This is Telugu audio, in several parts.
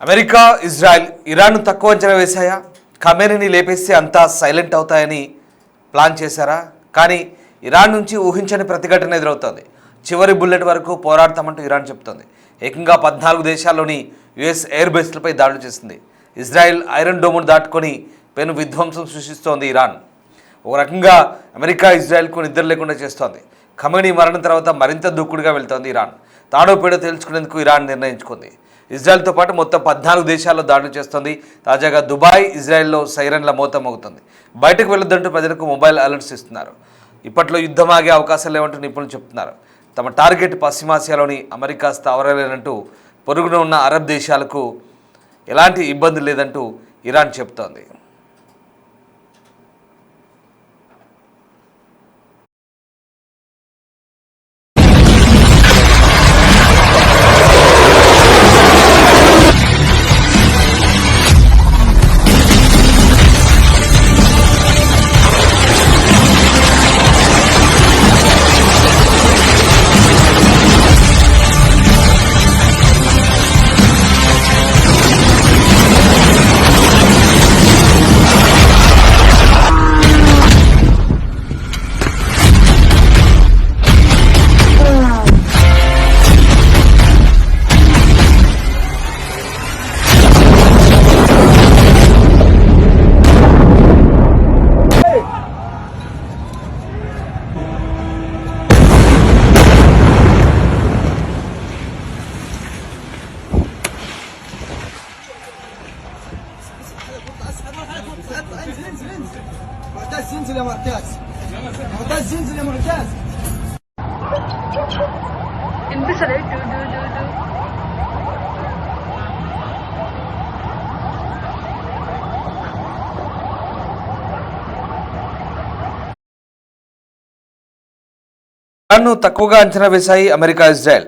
అమెరికా, ఇజ్రాయెల్ ఇరాన్ను తక్కువ అంచనా వేశాయా? ఖమేనీని లేపేస్తే అంతా సైలెంట్ అవుతాయని ప్లాన్ చేశారా? కానీ ఇరాన్ నుంచి ఊహించని ప్రతిఘటన ఎదురవుతోంది. చివరి బుల్లెట్ వరకు పోరాడతామంటూ ఇరాన్ చెప్తోంది. ఏకంగా 14 దేశాల్లోని యుఎస్ ఎయిర్ బేస్లపై దాడులు చేసింది. ఇజ్రాయెల్ ఐరన్ డోమ్ను దాటుకొని పెను విధ్వంసం సృష్టిస్తోంది ఇరాన్. ఒక రకంగా అమెరికా ఇజ్రాయెల్కు నిద్ర లేకుండా చేస్తోంది. ఖమేనీ మరణం తర్వాత మరింత దూకుడుగా వెళ్తోంది ఇరాన్. తాడో పేడో తేల్చుకునేందుకు ఇరాన్ నిర్ణయించుకుంది. ఇజ్రాయెల్తో పాటు మొత్తం 14 దేశాల్లో దాడులు చేస్తోంది. తాజాగా దుబాయ్, ఇజ్రాయెల్లో సైరన్ల మోత మోగుతుంది. బయటకు వెళ్ళొద్దంటూ ప్రజలకు మొబైల్ అలర్ట్స్ ఇస్తున్నారు. ఇప్పట్లో యుద్ధం ఆగే అవకాశాలు లేవంటూ నిపుణులు చెప్తున్నారు. తమ టార్గెట్ పశ్చిమాసియాలోని అమెరికా స్థావరాలేనంటూ పొరుగున ఉన్న అరబ్ దేశాలకు ఎలాంటి ఇబ్బంది లేదంటూ ఇరాన్ చెబుతోంది. معتز انزل يا معتز معتز انزل يا معتز انبسط دو دو دو دو ఇరాన్ను తక్కువగా అంచనా వేశాయి అమెరికా, ఇజ్రాయెల్.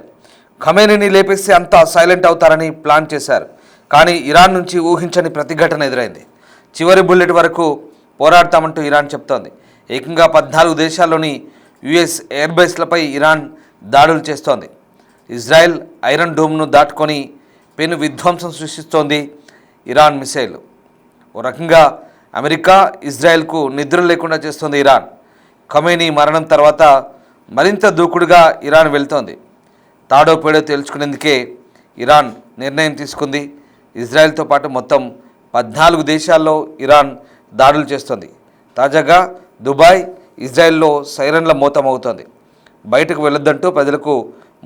ఖమేనీని లేపేస్తే అంతా సైలెంట్ అవుతారని ప్లాన్ చేశారు. కానీ ఇరాన్ నుంచి ఊహించని ప్రతిఘటన ఎదురైంది. చివరి బుల్లెట్ వరకు పోరాడతామంటూ ఇరాన్ చెప్తోంది. ఏకంగా 14 దేశాల్లోని యుఎస్ ఎయిర్ బేస్లపై ఇరాన్ దాడులు చేస్తోంది. ఇజ్రాయెల్ ఐరన్ డోమ్ను దాటుకొని పెను విధ్వంసం సృష్టిస్తోంది ఇరాన్ మిసైల్. ఓ రకంగా అమెరికా, ఇజ్రాయెల్కు నిద్ర లేకుండా చేస్తోంది ఇరాన్. ఖమేనీ మరణం తర్వాత మరింత దూకుడుగా ఇరాన్ వెళ్తోంది. తాడో పేడో తేల్చుకునేందుకే ఇరాన్ నిర్ణయం తీసుకుంది. ఇజ్రాయెల్తో పాటు మొత్తం 14 దేశాల్లో ఇరాన్ దాడులు చేస్తోంది. తాజాగా దుబాయ్, ఇజ్రాయెల్లో సైరన్ల మోత మోగుతోంది. బయటకు వెళ్ళొద్దంటూ ప్రజలకు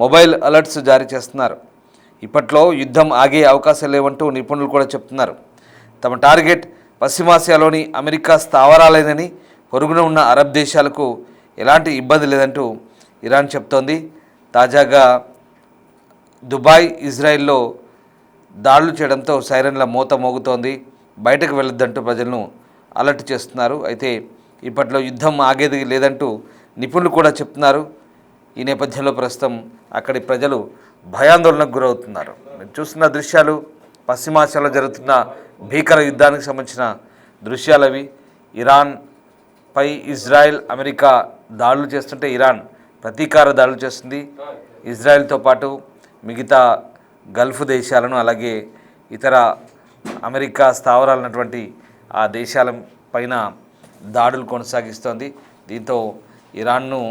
మొబైల్ అలర్ట్స్ జారీ చేస్తున్నారు. ఇప్పట్లో యుద్ధం ఆగే అవకాశాలు లేవంటూ నిపుణులు కూడా చెప్తున్నారు. తమ టార్గెట్ పశ్చిమాసియాలోని అమెరికా స్థావరాలేనని, పొరుగున ఉన్న అరబ్ దేశాలకు ఎలాంటి ఇబ్బంది లేదంటూ ఇరాన్ చెప్తోంది. తాజాగా దుబాయ్, ఇజ్రాయెల్లో దాడులు చేయడంతో సైరన్ల మోత మోగుతోంది. బయటకు వెళ్ళొద్దంటూ ప్రజలను అలర్ట్ చేస్తున్నారు. అయితే ఇప్పట్లో యుద్ధం ఆగేది లేదంటూ నిపుణులు కూడా చెప్తున్నారు. ఈ నేపథ్యంలో ప్రస్తుతం అక్కడి ప్రజలు భయాందోళనకు గురవుతున్నారు. చూస్తున్న దృశ్యాలు పశ్చిమాసియాలో జరుగుతున్న భీకర యుద్ధానికి సంబంధించిన దృశ్యాలు అవి. ఇరాన్ పై ఇజ్రాయెల్, అమెరికా దాడులు చేస్తుంటే ఇరాన్ ప్రతీకార దాడులు చేస్తుంది. ఇజ్రాయెల్తో పాటు మిగతా గల్ఫ్ దేశాలను, అలాగే ఇతర అమెరికా స్థావరాలైనటువంటి ఆ దేశాల పైన దాడులు కొనసాగిస్తోంది. దీంతో ఇరాన్ను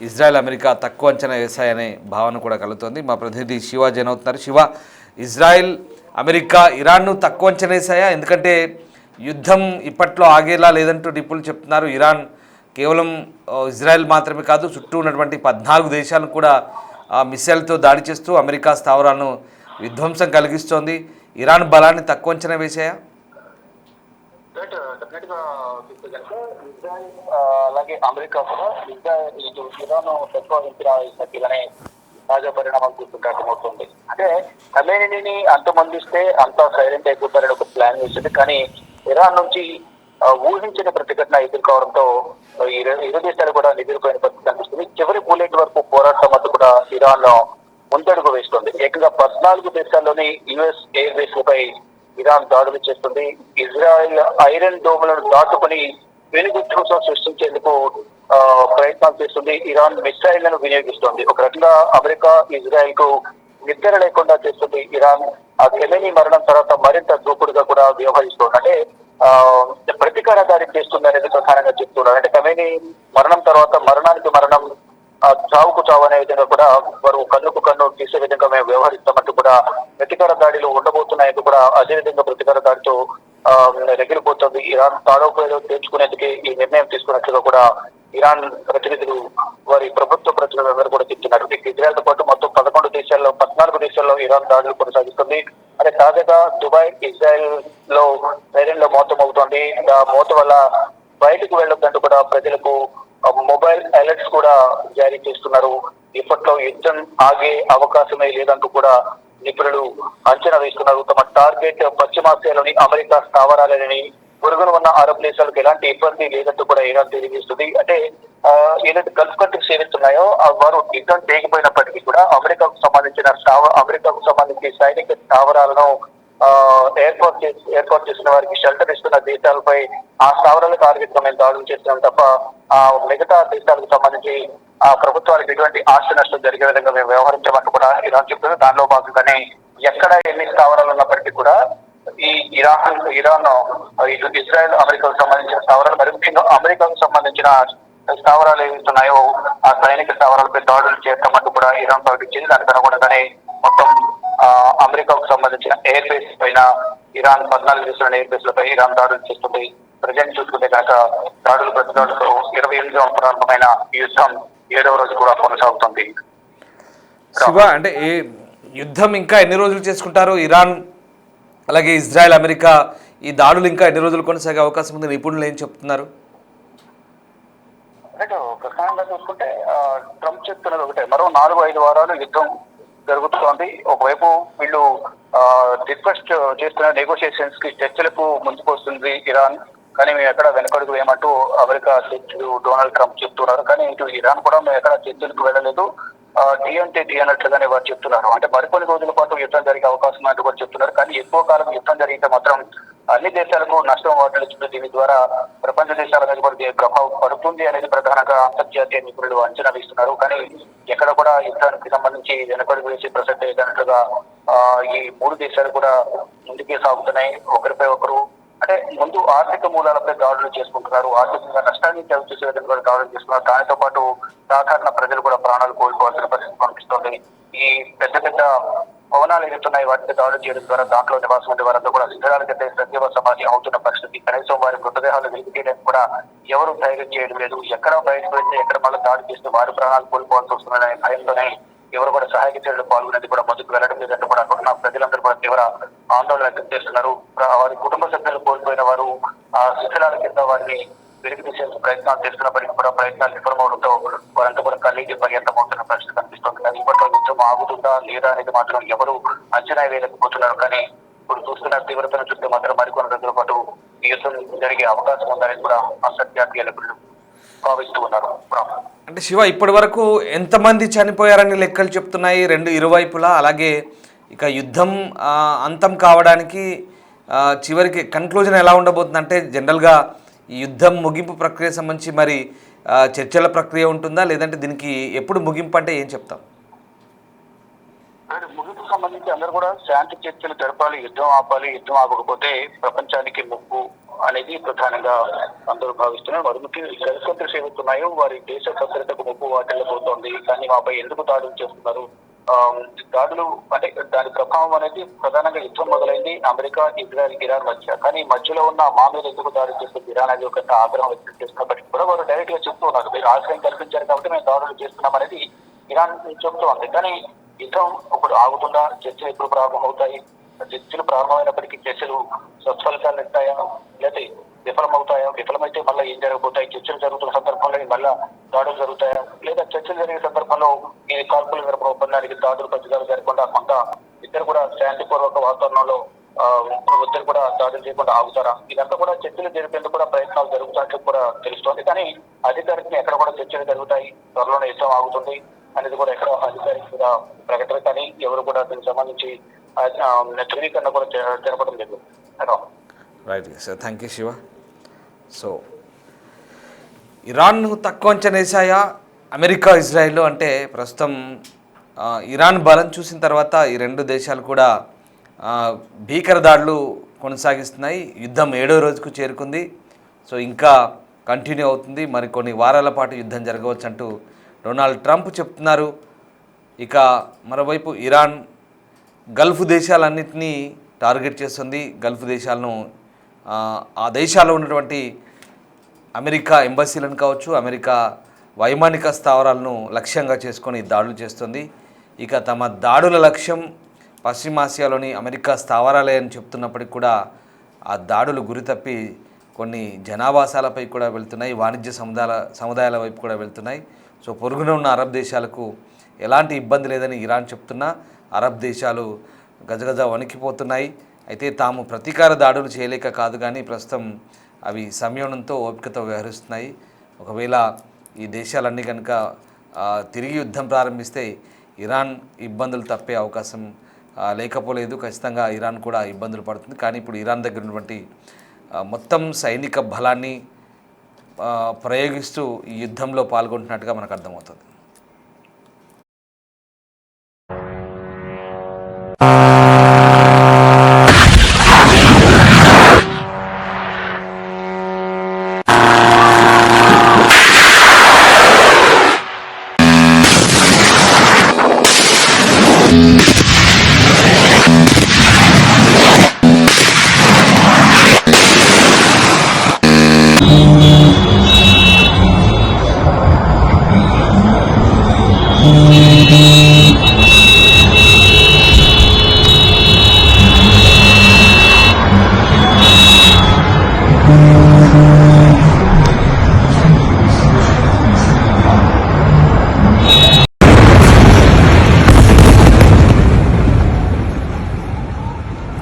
ఇజ్రాయెల్, అమెరికా తక్కువ అంచనా వేశాయనే భావన కూడా కలుగుతోంది. మా ప్రతినిధి శివ జైన్ అవుతున్నారు. శివ, ఇజ్రాయెల్, అమెరికా ఇరాన్ను తక్కువ అంచనా వేశాయా? ఎందుకంటే యుద్ధం ఇప్పట్లో ఆగేలా లేదంటూ నిపుణులు చెప్తున్నారు. ఇరాన్ కేవలం ఇజ్రాయెల్ మాత్రమే కాదు, చుట్టూ ఉన్నటువంటి 14 దేశాలను కూడా మిసైల్తో దాడి చేస్తూ అమెరికా స్థావరాలను విధ్వంసం కలిగిస్తోంది. ఇరాన్ బలాన్ని తక్కువ అంచనా వేశాయా? అలాగే అమెరికా కూడా ఇటు ఇరాన్ తక్కువ అంచనా వేసినట్టుగానే తాజా పరిణామాలు చూస్తుంటే అర్థమవుతుంది. అంటే ఖమేనీని అంతమందిస్తే అంతా సైలెంట్ అయిపోతారని ఒక ప్లాన్ వేసింది. కానీ ఇరాన్ నుంచి ఊహించిన ప్రతిఘటన ఎదుర్కోవడంతో ఇరు దేశాలు కూడా ఎదుర్కొనే పరిస్థితి కనిపిస్తుంది. చివరి బుల్లెట్ వరకు పోరాటం కూడా ఇరాన్ ముందడుగు వేస్తుంది. ఏకంగా 14 దేశాల్లోని యుఎస్ ఎయిర్ బేస్లపై ఇరాన్ దాడులు చేస్తుంది. ఇజ్రాయెల్ ఐరన్ డోమ్లను దాటుకుని వెనువిధ్వంసం సృష్టించేందుకు ప్రయత్నాలు చేస్తుంది. ఇరాన్ మిసైళ్లను వినియోగిస్తోంది. ఒక రకంగా అమెరికా, ఇజ్రాయెల్ కు నిద్ర లేకుండా చేస్తుంది ఇరాన్. ఆ ఖెమేనీ మరణం తర్వాత మరింత దూకుడుగా కూడా వ్యవహరిస్తుంది. అంటే ఆ ప్రతీకార దాడి చేస్తుంది అనేది ప్రధానంగా చెప్తున్నారు. అంటే ఖెమేనీ మరణం తర్వాత మరణానికి మరణం, చావుకు చావు అనే విధంగా కూడా వారు కన్నుకు కన్ను తీసే విధంగా మేము వ్యవహరిస్తామంటూ కూడా ప్రతీకార దాడిలు ఉండబోతున్నాయంటూ కూడా అదే విధంగా ప్రతీకార దాడితో రగిలిపోతుంది ఇరాన్. తాడోపేదో తెచ్చుకునేందుకే ఈ నిర్ణయం తీసుకున్నట్లుగా కూడా ఇరాన్ ప్రతినిధులు, వారి ప్రభుత్వ ప్రతినిధులందరూ కూడా చెప్తున్నారు. ఇజ్రాయెల్ తో పాటు మొత్తం 14 దేశాల్లో ఇరాన్ దాడులు కొనసాగిస్తుంది. అంటే తాజాగా దుబాయ్, ఇజ్రాయెల్ లో సైరన్ లో మోతం అవుతోంది. ఆ మోత వల్ల బయటకు వెళ్లొద్దంటూ కూడా ప్రజలకు మొబైల్ అలర్ట్స్ కూడా జారీ చేస్తున్నారు. ఇప్పట్లో యుద్ధం ఆగే అవకాశమే లేదంటూ కూడా నిపుణులు అంచనా వేస్తున్నారు. తమ టార్గెట్ పశ్చిమాసియాలోని అమెరికా స్థావరాలని, పొరుగున ఉన్న అరబ్ దేశాలకు ఎలాంటి ఇబ్బంది లేదంటూ కూడా ఇరాన్ తెలియజేస్తుంది. అంటే ఏదైతే గల్ఫ్ కంట్రీస్ ఏవైతున్నాయో వారు యుద్ధం చేయకపోయినప్పటికీ కూడా అమెరికాకు సంబంధించి సైనిక స్థావరాలను ఏర్పాటు చేసిన వారికి షెల్టర్ ఇస్తున్న దేశాలపై ఆ స్థావరాల టార్గెట్ గా మేము దాడులు చేస్తున్నాం తప్ప మిగతా దేశాలకు సంబంధించి ఆ ప్రభుత్వానికి ఎటువంటి ఆస్తి నష్టం జరిగే విధంగా మేము వ్యవహరించామంటూ కూడా ఇరాన్ చెప్తుంది. దానిలో భాగంగానే ఎక్కడ ఎన్ని స్థావరాలు ఉన్నప్పటికీ కూడా ఈ ఇరాన్ ఇటు ఇజ్రాయెల్, అమెరికాకు సంబంధించిన స్థావరాలు, మరి ముఖ్యంగా అమెరికాకు సంబంధించిన స్థావరాలు ఏవైతున్నాయో ఆ సైనిక స్థావరాలపై దాడులు చేస్తామంటూ కూడా ఇరాన్ ప్రకటించింది. దానికి అనుగుణంగానే మొత్తం అమెరికాకు సంబంధించిన ఎయిర్ బేస్ పైన ఇరాన్ 14 దేశాల ఎయిర్ బేస్ లపై ఇరాన్ దాడులు చేస్తుంది. ప్రజెంట్ చూసుకుంటే కనుక దాడులు ప్రతిదాడులతో 28వ ప్రారంభమైన యుద్ధం 7వ రోజు కూడా కొనసాగుతుంది. శివ, అంటే యుద్ధం ఇంకా ఎన్ని రోజులు చేసుకుంటారు ఇరాన్ అలాగే ఇజ్రాయెల్, అమెరికా ఈ దాడులు ఇంకా ఎన్ని రోజులు కొనసాగే అవకాశం ఉంది? నిపుణులు ఏం చెప్తున్నారు? ప్రధానంగా చూసుకుంటే ట్రంప్ చెప్తున్నది ఒకటే, మరో 4-5 వారాలు యుద్ధం జరుగుతోంది. ఒకవైపు వీళ్ళు రిక్వెస్ట్ చేస్తున్న నెగోషియేషన్స్ కి, చర్చలకు ముందుకు వస్తుంది ఇరాన్. కానీ మేము ఎక్కడ వెనకడుగు వేయమంటూ అమెరికా అధ్యక్షుడు డొనాల్డ్ ట్రంప్ చెప్తున్నారు. కానీ ఇటు ఇరాన్ కూడా మేము ఎక్కడ చర్చలకు వెళ్ళలేదు, టీ అంటే టీ అన్నట్లుగానే వారు చెప్తున్నారు. అంటే మరికొన్ని రోజుల పాటు యుద్ధం జరిగే అవకాశం అంటూ కూడా చెప్తున్నారు. కానీ ఎక్కువ కాలం యుద్ధం జరిగితే మాత్రం అన్ని దేశాలకు నష్టం వాటిల్లుతుంది. దీని ద్వారా ప్రపంచ దేశాల మీద కూడా ప్రభావం పడుతుంది అనేది ప్రధానంగా అంతర్జాతీయ నిపుణులు అంచనా వేస్తున్నారు. కానీ ఎక్కడ కూడా యుద్ధానికి సంబంధించి వెనకడుగు వేసే ప్రసక్తి లేదన్నట్లుగా ఈ 3 దేశాలు కూడా ముందుకే సాగుతున్నాయి. ఒకరిపై ఒకరు అంటే ముందు ఆర్థిక మూలాలపై దాడులు చేసుకుంటున్నారు, ఆర్థికంగా నష్టాన్ని చేసే విధంగా దాడులు చేస్తున్నారు. దానితో పాటు సాధారణ ప్రజలు కూడా ప్రాణాలు కోల్పోవాల్సిన పరిస్థితి కనిపిస్తోంది. ఈ పెద్ద పెద్ద భవనాలు ఎదుగుతున్నాయి, వాటికి దాడులు చేయడం ద్వారా దాంట్లో నివాసం ఉండే వారంతా కూడా శిథిరాల కింద సజీవ సమాధి అవుతున్న పరిస్థితి. కనీసం వారి మృతదేహాలు వెలికి తీయడానికి కూడా ఎవరు ధైర్యం చేయడం లేదు. ఎక్కడ బయటకు వెళ్తే ఎక్కడ మళ్ళీ దాడి చేస్తే వారి ప్రాణాలు కోల్పోవాల్సి వస్తుందనే భయంతోనే ఎవరు కూడా సహాయక చర్యలు పాల్గొనేది కూడా ముందుకు వెళ్ళడం లేదంటూ కూడా అక్కడ ఉన్న ప్రజలందరూ కూడా తీవ్ర ఆందోళన వ్యక్తం చేస్తున్నారు. వారి కుటుంబ సభ్యులు కోల్పోయిన వారు ఆ శిథిరాల కింద వారిని వెలికి తీసే ప్రయత్నాలు చేస్తున్నప్పటికీ కూడా ప్రయత్నాలు విఫలమవడంతో వారంతా కూడా కన్నీటి పర్యంతమవుతున్న పరిస్థితి కనిపిస్తుంది. కానీ ఇప్పట్లో యుద్ధం ఆగుతుందా లేదా అనేది మాత్రం ఎవరు అంచనా వేయలేకపోతున్నారు. కానీ ఇప్పుడు చూస్తున్న తీవ్రతను చూస్తే మాత్రం మరికొన్ని రోజుల పాటు ఈ యుద్ధం జరిగే అవకాశం ఉందని కూడా అంతర్జాతీయ నిపుణులు భావిస్తూ ఉన్నారు. అంటే శివ, ఇప్పటి వరకు ఎంతమంది చనిపోయారని లెక్కలు చెప్తున్నాయి రెండు ఇరువైపులా? అలాగే ఇక యుద్ధం అంతం కావడానికి చివరికి కన్క్లూజన్ ఎలా ఉండబోతుంది? అంటే జనరల్గా ఈ యుద్ధం ముగింపు ప్రక్రియ సంబంధించి మరి చర్చల ప్రక్రియ ఉంటుందా, లేదంటే దీనికి ఎప్పుడు ముగింపు అంటే ఏం చెప్తాం? ముగింపు సంబంధించి అందరూ కూడా శాంతి చర్చలు జరపాలి, యుద్ధం ఆపాలి, యుద్ధం ఆపకపోతే ప్రపంచానికి ముప్పు అనేది ప్రధానంగా అందరూ భావిస్తున్నారు. మరి ముఖ్యంగా గల్ఫ్ కంట్రీస్ ఏవైతున్నాయో వారి దేశ భద్రతకు ముప్పు వాటిల్లబోతోంది. కానీ మాపై ఎందుకు దాడులు చేస్తున్నారు? దాడులు అంటే దాని ప్రభావం అనేది ప్రధానంగా యుద్ధం మొదలైంది అమెరికా, ఇజ్రాయెల్, ఇరాన్ మధ్య. కానీ మధ్యలో ఉన్న మా మీద ఎందుకు దాడులు చేస్తుంది ఇరాన్ అనేది ఒక ఆగ్రహం వ్యక్తం చేస్తున్నప్పటికీ కూడా వారు డైరెక్ట్ గా చెప్తూ ఉన్నారు, మీరు ఆశ్రయం కల్పించారు కాబట్టి మేము దాడులు చేస్తున్నాం అనేది ఇరాన్ చెప్తూ ఉంది. కానీ యుద్ధం ఇప్పుడు ఆగుతుందా? చర్చలు ఎప్పుడు ప్రారంభమవుతాయి? చర్చలు ప్రారంభమైనప్పటికీ చర్చలు సత్ఫలితాలు ఇస్తాయా లేదా విఫలమవుతాయా? విఫలమైతే మళ్ళీ ఏం జరగబోతాయి? చర్చలు జరుగుతున్న సందర్భంలో మళ్ళా దాడులు జరుగుతాయా? లేదా చర్చలు జరిగే సందర్భంలో ఈ కాల్పుల విరమణ ఒప్పందానికి దాడులు ప్రతిదాడులు జరగకుండా కొంత ఇద్దరు కూడా శాంతిపూర్వక వాతావరణంలో ఇద్దరు కూడా దాడులు చేయకుండా ఆగుతారా? ఇదంతా కూడా చర్చలు జరిపేందుకు కూడా ప్రయత్నాలు జరుగుతున్నట్లు కూడా తెలుస్తోంది. కానీ అధికారికంగా ఎక్కడ కూడా చర్చలు జరుగుతాయి, త్వరలోనే యుద్ధం ఆగుతుంది అనేది కూడా ఎక్కడ అధికారికంగా ప్రకటన కానీ ఎవరు కూడా దీనికి సంబంధించి ధృవీకరణ కూడా జరపడం లేదు. Right sir, thank you Shiva. So ఇరాన్ను తక్కువ అంచనా వేశాయా అమెరికా, ఇజ్రాయెల్? అంటే ప్రస్తుతం ఇరాన్ బలం చూసిన తర్వాత ఈ రెండు దేశాలు కూడా భీకర దాడులు కొనసాగిస్తున్నాయి. యుద్ధం 7వ రోజుకు చేరుకుంది. సో ఇంకా కంటిన్యూ అవుతుంది. మరి కొన్ని వారాల పాటు యుద్ధం జరగవచ్చు అంటూ డొనాల్డ్ ట్రంప్ చెప్తున్నారు. ఇక మరోవైపు ఇరాన్ గల్ఫ్ దేశాలన్నింటినీ టార్గెట్ చేస్తుంది. గల్ఫ్ దేశాలను ఆ దేశాల్లో ఉన్నటువంటి అమెరికా ఎంబసీలను కావచ్చు, అమెరికా వైమానిక స్థావరాలను లక్ష్యంగా చేసుకొని దాడులు చేస్తుంది. ఇక తమ దాడుల లక్ష్యం పశ్చిమాసియాలోని అమెరికా స్థావరాలే అని చెప్తున్నప్పటికీ కూడా ఆ దాడులు గురితప్పి కొన్ని జనావాసాలపై కూడా వెళ్తున్నాయి, వాణిజ్య సముదాయాల వైపు కూడా వెళ్తున్నాయి. సో పొరుగున ఉన్న అరబ్ దేశాలకు ఎలాంటి ఇబ్బంది లేదని ఇరాన్ చెప్తున్నా అరబ్ దేశాలు గజగజ వణికిపోతున్నాయి. అయితే తాము ప్రతీకార దాడులు చేయలేక కాదు, కానీ ప్రస్తుతం అవి సంయమనంతో ఓపికతో వ్యవహరిస్తున్నాయి. ఒకవేళ ఈ దేశాలన్నీ కనుక తిరిగి యుద్ధం ప్రారంభిస్తే ఇరాన్ ఇబ్బందులు తప్పే అవకాశం లేకపోలేదు. ఖచ్చితంగా ఇరాన్ కూడా ఇబ్బందులు పడుతుంది. కానీ ఇప్పుడు ఇరాన్ దగ్గర ఉన్నటువంటి మొత్తం సైనిక బలాన్ని ప్రయోగిస్తూ ఈ యుద్ధంలో పాల్గొంటున్నట్టుగా మనకు అర్థమవుతుంది.